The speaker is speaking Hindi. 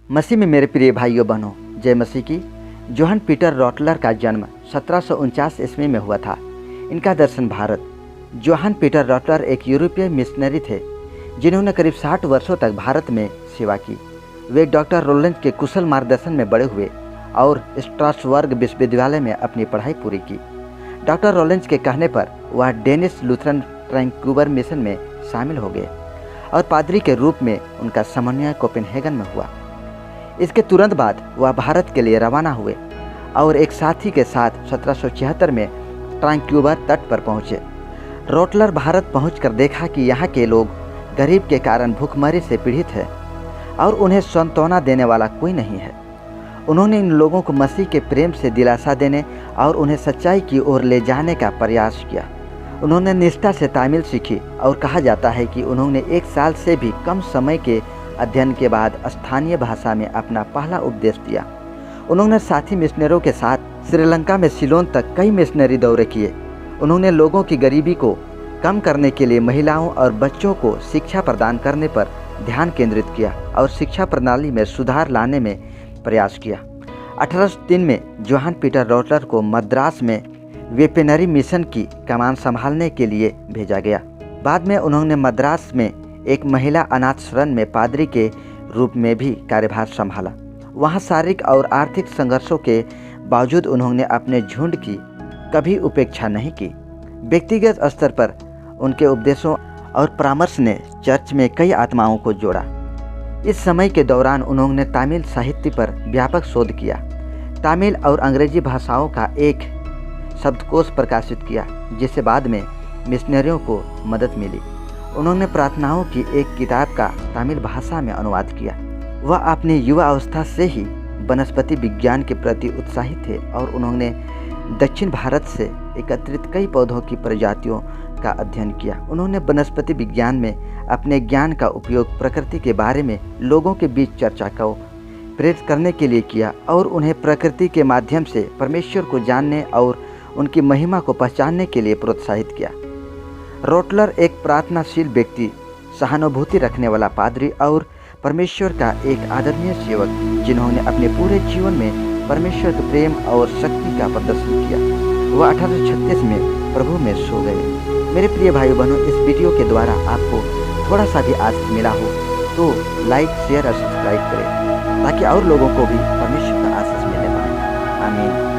मसीह में मेरे प्रिय भाइयों बहनों, जय मसीह की। जोहन पीटर रॉटलर का जन्म 1749 ईस्वी में हुआ था। इनका दर्शन भारत। जोहन पीटर रॉटलर एक यूरोपीय मिशनरी थे जिन्होंने करीब 60 वर्षों तक भारत में सेवा की। वे डॉक्टर रोलेंज के कुशल मार्गदर्शन में बड़े हुए और स्ट्रासबर्ग विश्वविद्यालय में अपनी पढ़ाई पूरी की। डॉक्टर रोलेंज के कहने पर वह डेनिश लूथरन ट्रैंक्यूबर मिशन में शामिल हो गए और पादरी के रूप में उनका समन्वय कोपेनहेगन में हुआ। इसके तुरंत बाद वह भारत के लिए रवाना हुए और एक साथी के साथ 1776 में ट्रैंक्यूबर तट पर पहुंचे। रॉटलर भारत पहुंचकर देखा कि यहाँ के लोग गरीब के कारण भूखमरी से पीड़ित हैं और उन्हें सांत्वना देने वाला कोई नहीं है। उन्होंने इन लोगों को मसीह के प्रेम से दिलासा देने और उन्हें सच्चाई की ओर ले जाने का प्रयास किया। उन्होंने निष्ठा से तामील सीखी और कहा जाता है कि उन्होंने 1 साल से भी कम समय के अध्ययन के बाद स्थानीय भाषा में अपना पहला उपदेश दिया। उन्होंने साथी मिशनरों के साथ श्रीलंका में सिलोन तक कई मिशनरी दौरे किए। उन्होंने लोगों की गरीबी को कम करने के लिए महिलाओं और बच्चों को शिक्षा प्रदान करने पर ध्यान केंद्रित किया और शिक्षा प्रणाली में सुधार लाने में प्रयास किया। 1803 में जोहन पीटर रॉटलर को मद्रास में वेपिनरी मिशन की कमान संभालने के लिए भेजा गया। बाद में उन्होंने मद्रास में एक महिला अनाथाश्रम में पादरी के रूप में भी कार्यभार संभाला। वहाँ शारीरिक और आर्थिक संघर्षों के बावजूद उन्होंने अपने झुंड की कभी उपेक्षा नहीं की। व्यक्तिगत स्तर पर उनके उपदेशों और परामर्श ने चर्च में कई आत्माओं को जोड़ा। इस समय के दौरान उन्होंने तमिल साहित्य पर व्यापक शोध किया। तमिल और अंग्रेजी भाषाओं का एक शब्दकोश प्रकाशित किया, जिससे बाद में मिशनरियों को मदद मिली। उन्होंने प्रार्थनाओं की एक किताब का तमिल भाषा में अनुवाद किया। वह अपनी युवा अवस्था से ही वनस्पति विज्ञान के प्रति उत्साहित थे और उन्होंने दक्षिण भारत से एकत्रित कई पौधों की प्रजातियों का अध्ययन किया। उन्होंने वनस्पति विज्ञान में अपने ज्ञान का उपयोग प्रकृति के बारे में लोगों के बीच चर्चा को प्रेरित करने के लिए किया और उन्हें प्रकृति के माध्यम से परमेश्वर को जानने और उनकी महिमा को पहचानने के लिए प्रोत्साहित किया। रॉटलर एक प्रार्थनाशील व्यक्ति, सहानुभूति रखने वाला पादरी और परमेश्वर का एक आदरणीय सेवक, जिन्होंने अपने पूरे जीवन में परमेश्वर के प्रेम और शक्ति का प्रदर्शन किया। वह 1836 में प्रभु में सो गए। मेरे प्रिय भाई बहनों, इस वीडियो के द्वारा आपको थोड़ा सा भी आशीष मिला हो तो लाइक, शेयर और सब्सक्राइब करें ताकि और लोगों को भी परमेश्वर का आशीष मिले पाए। आमीन।